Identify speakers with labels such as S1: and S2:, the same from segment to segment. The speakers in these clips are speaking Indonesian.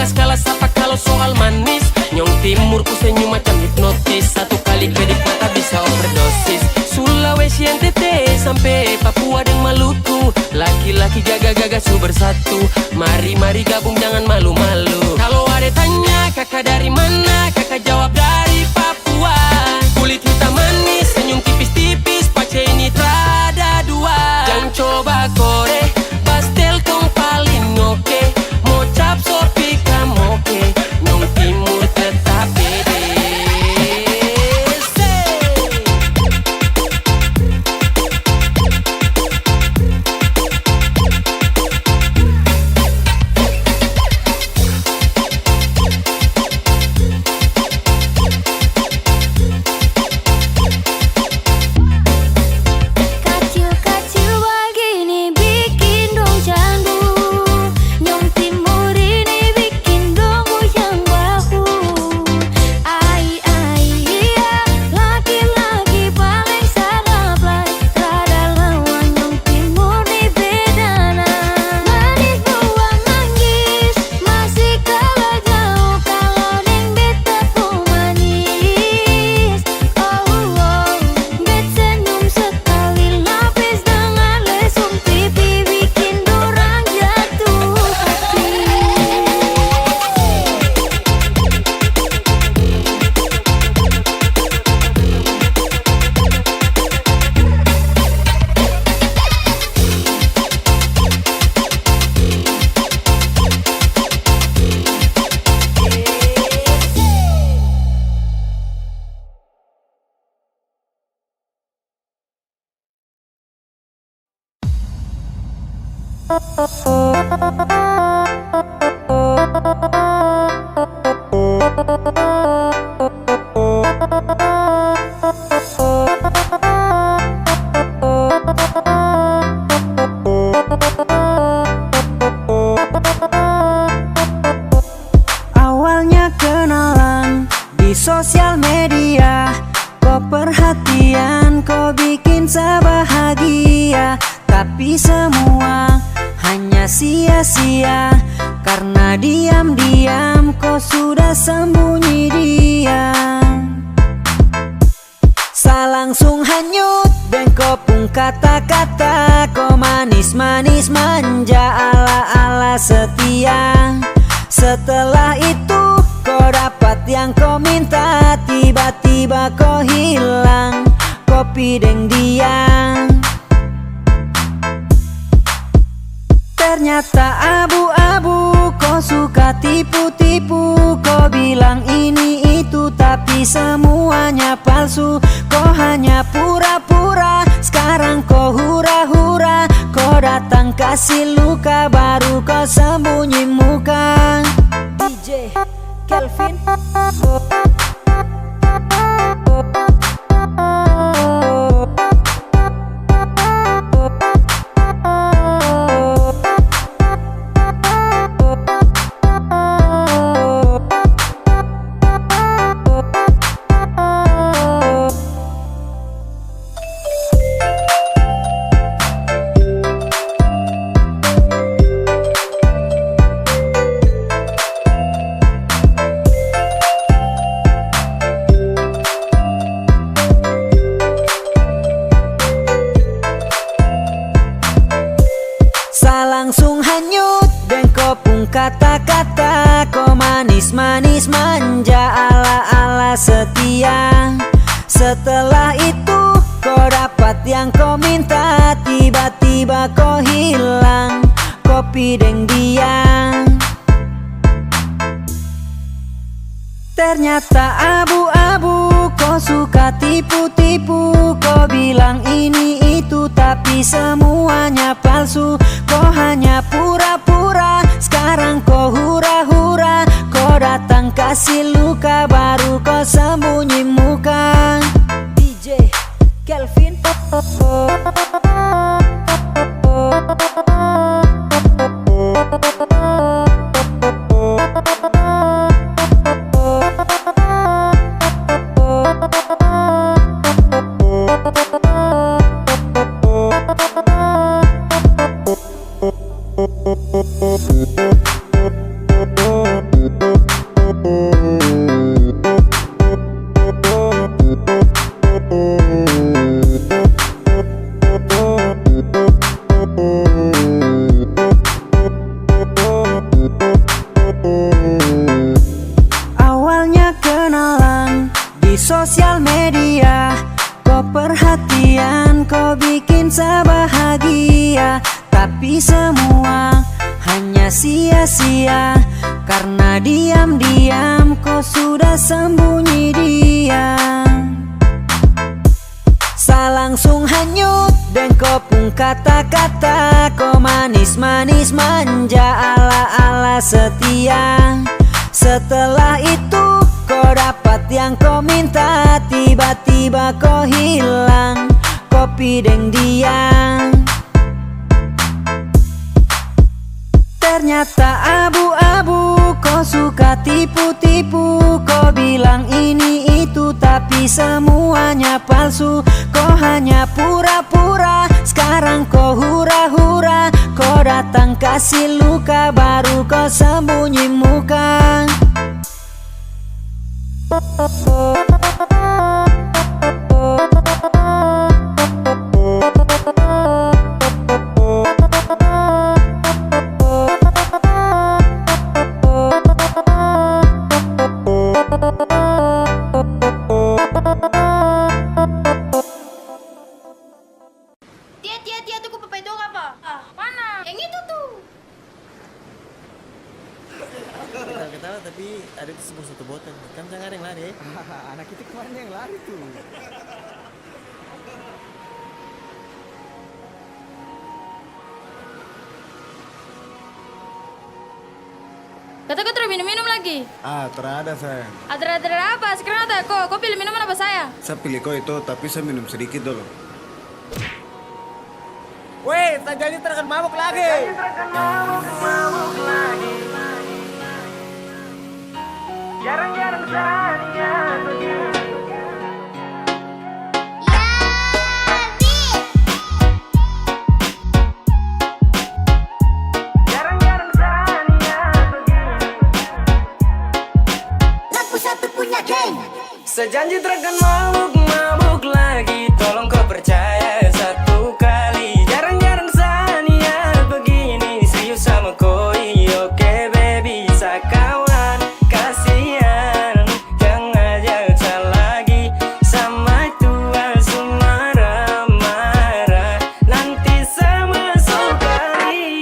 S1: kalas-kalas apa kalau soal manis. Nyong timur ku senyum macam hipnotis, satu kali kedip mata bisa overdosis. Sulawesi NTT sampai Papua dan Maluku, laki-laki jaga-jaga su bersatu. Mari-mari gabung jangan malu-malu. Kalau ada tanya kakak dari mana, kakak jawab dari Papua. Kulit hitam manis, senyum tipis-tipis, pace ini trada dua. Jangan coba kore, pastel kong paling oke. Mau cap sopi kamoke, Nyong timur tetap pede.
S2: Kacil-kacil begini bikin dong candu, Nyong timur ini bikin dong goyang bahu. Ai ai iya, laki-laki paling sarap lai, rada lawan Nyong timur ni bedana. Manis buah manggis, masih kalah jauh kalau neng beta pu manis. Oh oh, bet senyum sekali lapis dengan lesung pipi bikin dorang jatuh hati.
S3: Awalnya kenalan di sosial media, kau perhatian, kau bikin saya bahagia. Tapi semua hanya sia-sia, karena diam-diam kau sudah sembunyi diam. Saya langsung hanyut dan kau pun kata-kata, kau manis-manis manja ala-ala setia. Setelah itu kau dapat yang kau minta, tiba-tiba kau hilang, kopi deng dia. Ternyata abu-abu, kau suka tipu-tipu. Kau bilang ini itu tapi semuanya palsu. Kau hanya pura-pura, sekarang kau hura-hura. Kau datang kasih luka, baru kau sembunyi muka. DJ Kelvin. Langsung hanyut dan kau pun kata-kata, kau manis-manis manja ala-ala setia. Setelah itu kau dapat yang kau minta, tiba-tiba kau hilang, kopi deng dia. Ternyata abu-abu, kau suka tipu-tipu. Kau bilang ini itu tapi semuanya palsu. Kau hanya pura-pura, sekarang kau hura-hura. Kau datang kasih luka, baru kau sembunyi muka. DJ Kelvin. sosial media. Kau perhatian, kau bikin saya bahagia. Tapi semua hanya sia-sia, karena diam-diam kau sudah sembunyi diam. Saya langsung hanyut dan kau pun kata-kata. Kau manis-manis manja ala-ala setia. Setelah itu kau dapat yang kau minta. Tiba-tiba kau hilang, kopi deng dia. Ternyata abu-abu, kau suka tipu-tipu. Kau bilang ini itu tapi semuanya palsu. Kau hanya pura-pura, sekarang kau hura-hura. Kau datang kasih luka, baru kau sembunyi muka.
S2: Tia, tuh papai dong apa? Mana? Yang itu tuh.
S4: Ketawa tapi ada di sebuah satu botol. Kan jangan ada yang lari.
S5: Anak itu kemarin yang lari tuh.
S2: Kata kau terus minum-minum lagi.
S5: Terada sayang.
S2: Ada apa? Sekarang ada kok. Kau pilih minuman apa saya?
S5: Saya pilih kau itu, tapi saya minum sedikit dulu.
S4: Weh, tak jadi terkan mabuk lagi. Jarang-jarang saatnya begini. Jarang-jarang saatnya begini.
S2: Lampu satu punya geng.
S1: Sejanji terkan mabuk lagi. Tolong kau percaya satu kali. Jarang-jarang sania begini. Serius sama koi. Oke baby, sakawan. Kasihan, jangan ajak lagi. Sama tua marah-marah. Nanti sama sokari.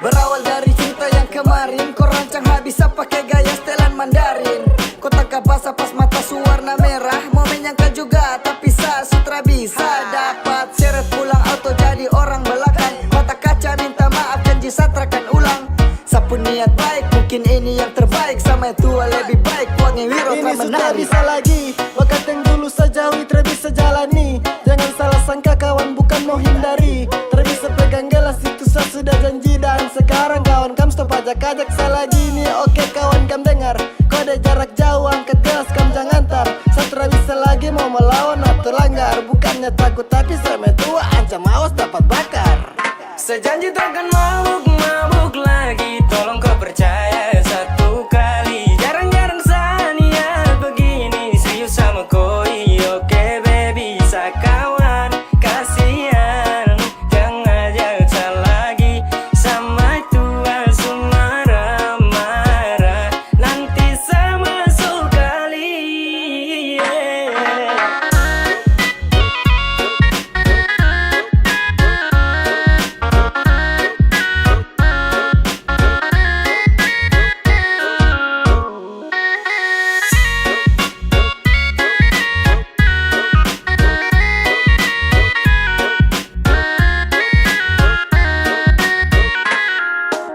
S6: Berawal dari cerita yang kemarin, kau rancang habis pakai gaya setelan Mandarin. Kau tangkap basah pas mata suwarna merah. Mau menyangka juga tapi sutra bisa dapat seret pulang auto jadi orang belakang. Mata kaca minta maaf janji satrakan ulang. Sapu niat baik mungkin ini yang terbaik. Sama yang tua lebih baik buatnya wiro
S4: Ini sudah
S6: menari.
S4: bisa lagi. Bakat yang dulu sejauhi bisa jalani. Jangan salah sangka kawan, bukan mau hindari. Bisa pegang gelas itu saya sudah janji. Dan sekarang kawan kam stop ajak-ajak saya lagi nih. Oke kawan kam dengar, kode jarak jauh angkat gelas kam jangan tar. Saya bisa lagi mau melawan atau langgar. Bukannya takut tapi saya tua ancam awas dapat bakar.
S1: Sejanji takkan mabuk lagi. Tolong kau percaya satu kali. Jarang-jarang sania begini. Serius sama koi. Oke baby, sakawan. Kasihan, jangan ajak lagi. Sama tua marah-marah. Nanti sama sekali.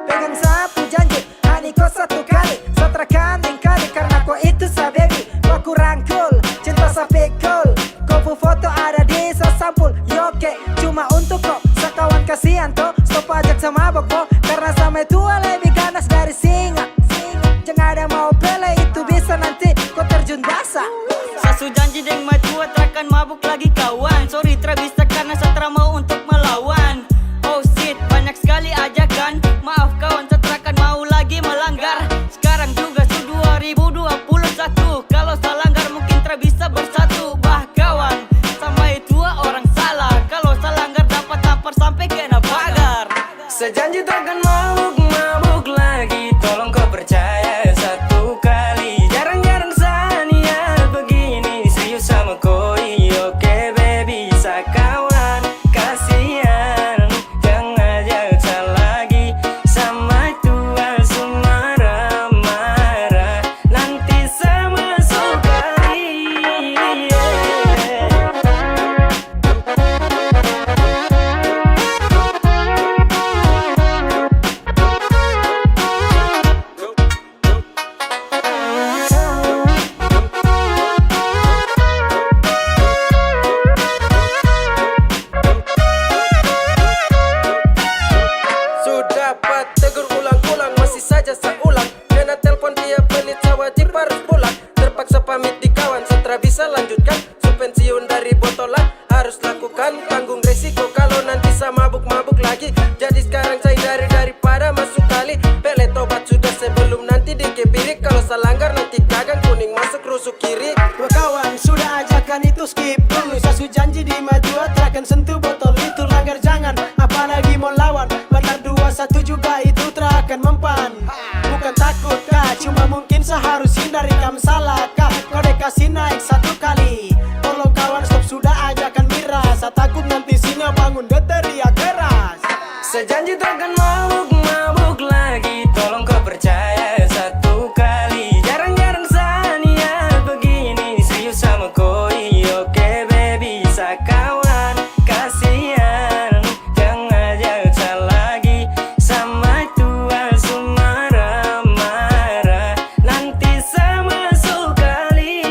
S6: Pegang sapu janji, hani kau satu kali. Satrakan kali karena kau itu sa baby. Kau rangkul, cinta sa pikul. Kau foto ada di sa sampul. Yoke, cuma untuk kau. Sakawan kasihan toh, stop ajak sama boko. Karena sama tua lebih ganas dari singa. Jangan ada mau pele itu bisa nanti kau terjun basah.
S7: Sasu janji deng matua terakan mabuk lagi kawan. Sorry bisa karena satra mau untuk melawan. Oh shit, banyak sekali ajakan.
S1: Sejanji takkan mabuk lagi. Tolong kau percaya satu kali. Jarang-jarang Sania begini. Serius sama koi. Oke baby, sakawan. Kasihan, jangan ajak lagi. Sama tua marah-marah. Nanti sama sekali.
S8: Sudah dapat tegur ulang-ulang, masih saja seulang. Kena telepon tiap menit, saya wajib harus pulang. Terpaksa pamit di kawan, setelah bisa lanjutkan. Su pensiun dari botolan, harus lakukan. Tanggung resiko kalau nanti saya mabuk-mabuk lagi. Jadi sekarang saya daripada masuk kali. Pele tobat sudah sebelum nanti dikepirik. Kalau saya langgar nanti gagang, kuning masuk rusuk kiri.
S4: Dua kawan sudah ajakan itu skip dulu. Saya su janji di maju akan sentuh botol itu, langgar jangan. Apalagi mau lawan, benar 2-1 juga itu terakan mempan. Bukan takut kah, cuma mungkin seharus hindari kam salah kah. Kode kasih naik 1 kali. Tolong kawan stop sudah ajakan miras. Saya takut nanti singa bangun dia teriak keras.
S1: Sejanji takkan mabuk lagi. Tolong kau percaya satu kali. Jarang-jarang Sania begini. Serius sama koi. Oke baby, sakawan. Kasihan, jangan ajak lagi. Sama tua marah-marah. Nanti sama sekali.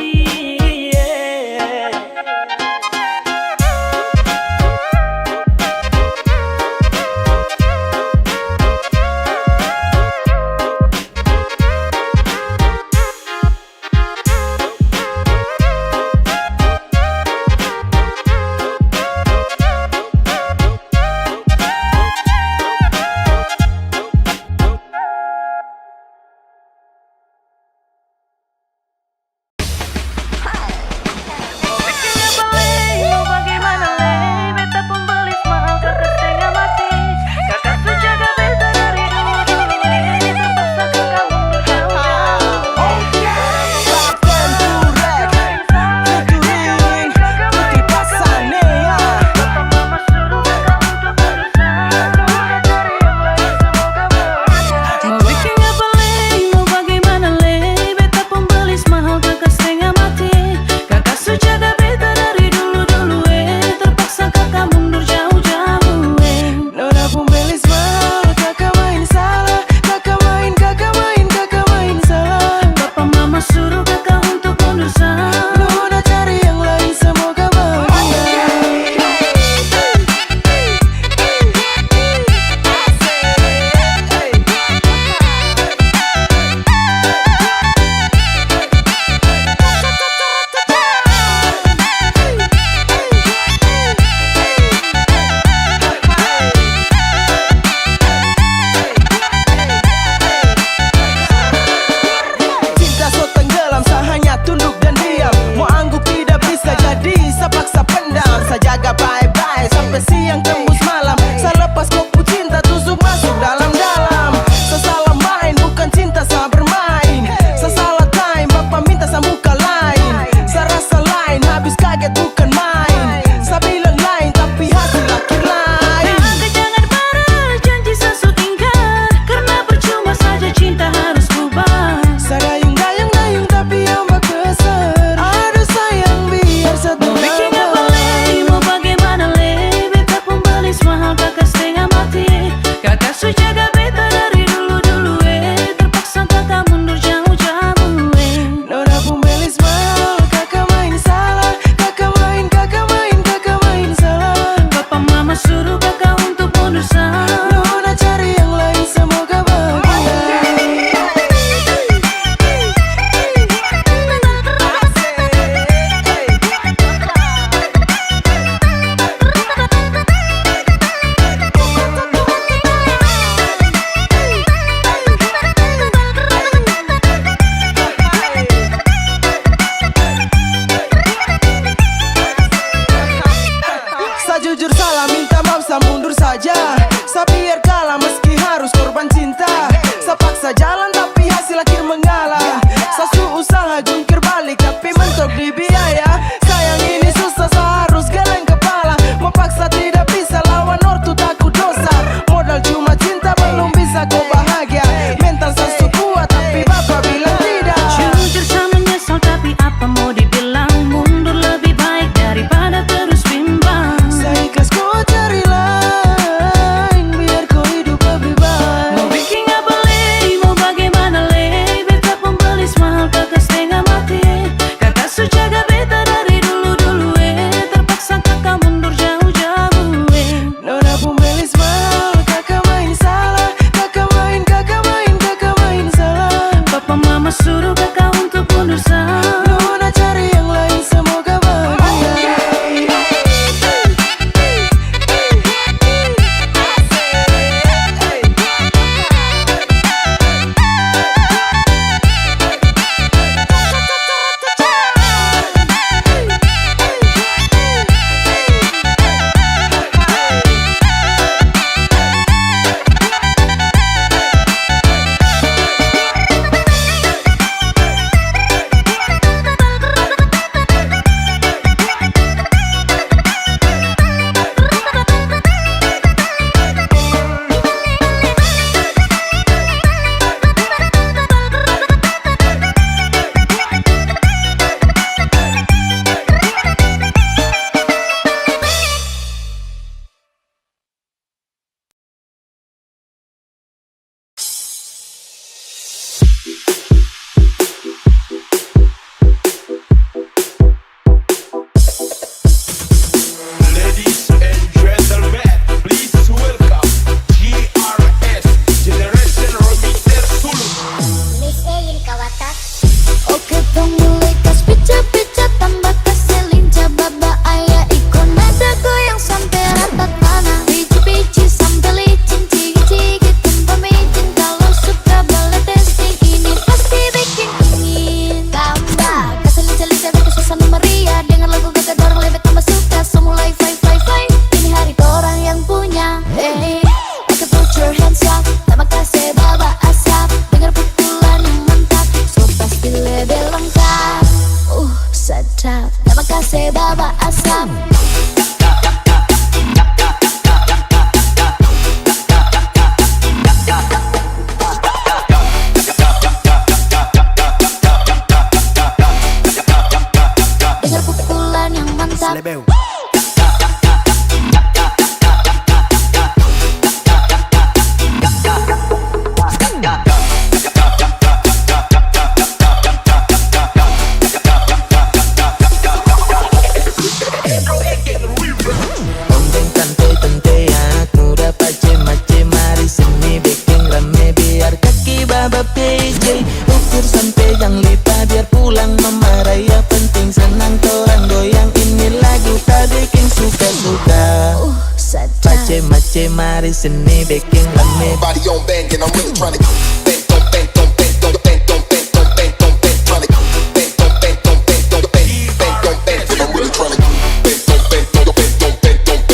S3: sini bikin lemit.
S9: Body on bang and I'm really trying to bang, don't bang, don't bang, don't bang, don't bang, don't bang, don't bang, trying to bang, don't bang, don't bang, don't bang, bang, don't bang, and I'm really trying to bang, don't bang, don't bang, don't bang, don't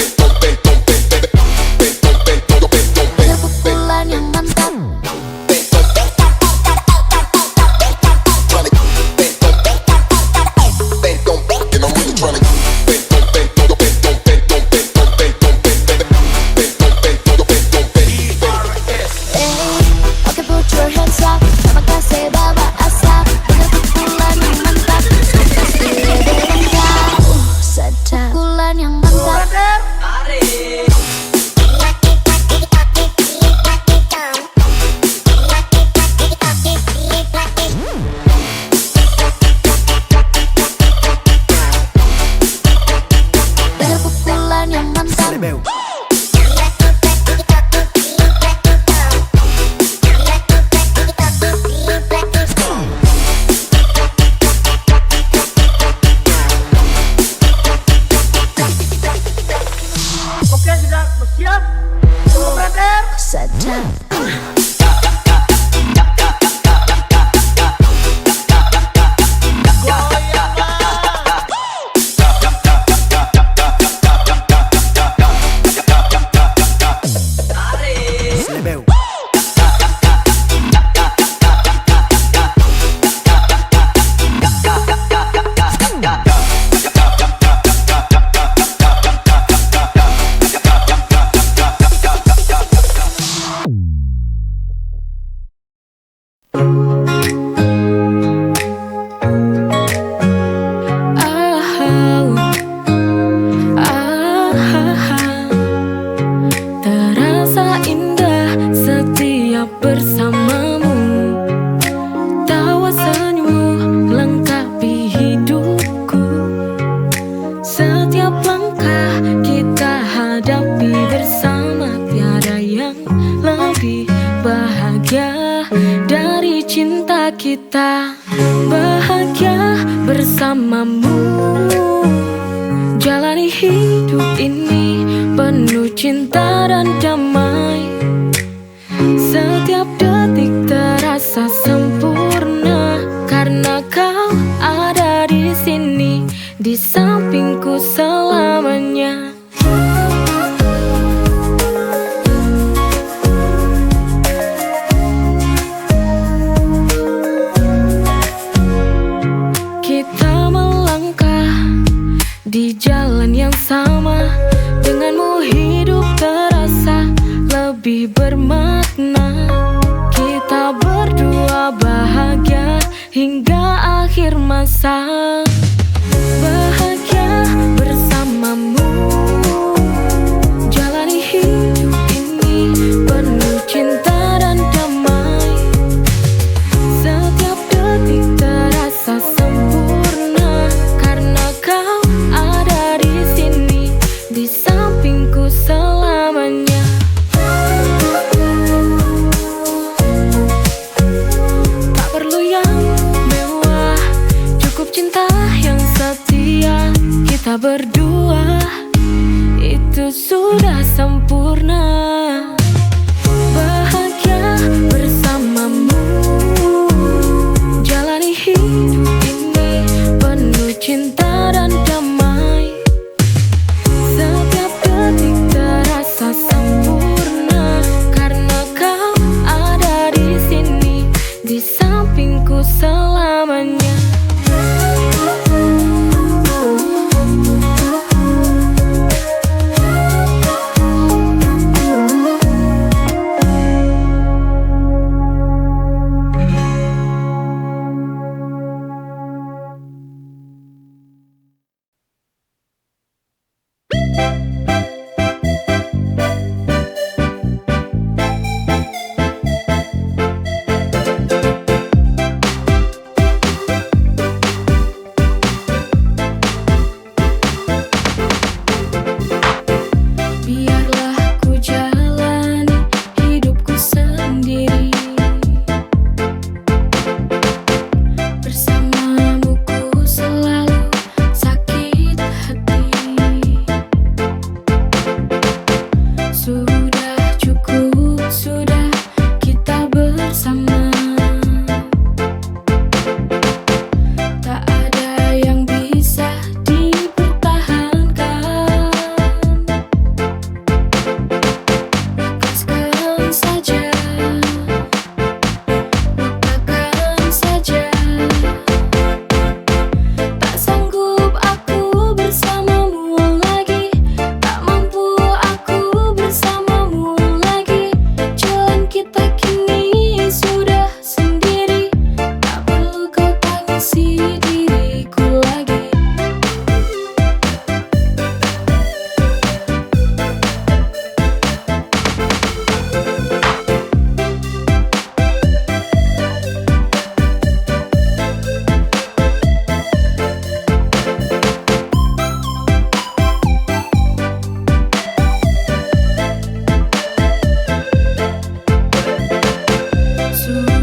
S9: bang, don't bang, don't bang, bang, don't bang, don't bang, don't bang.
S2: Ada pukulan yang mantap.
S10: Kita bahagia bersamamu, jalani hidup ini penuh cinta dan damai. Setiap detik terasa sempurna karena kau ada di sini, di sampingku selamanya. Di jalan yang sama, denganmu hidup terasa lebih bermakna. Kita berdua bahagia hingga akhir masa, bahagia bersama. palsu.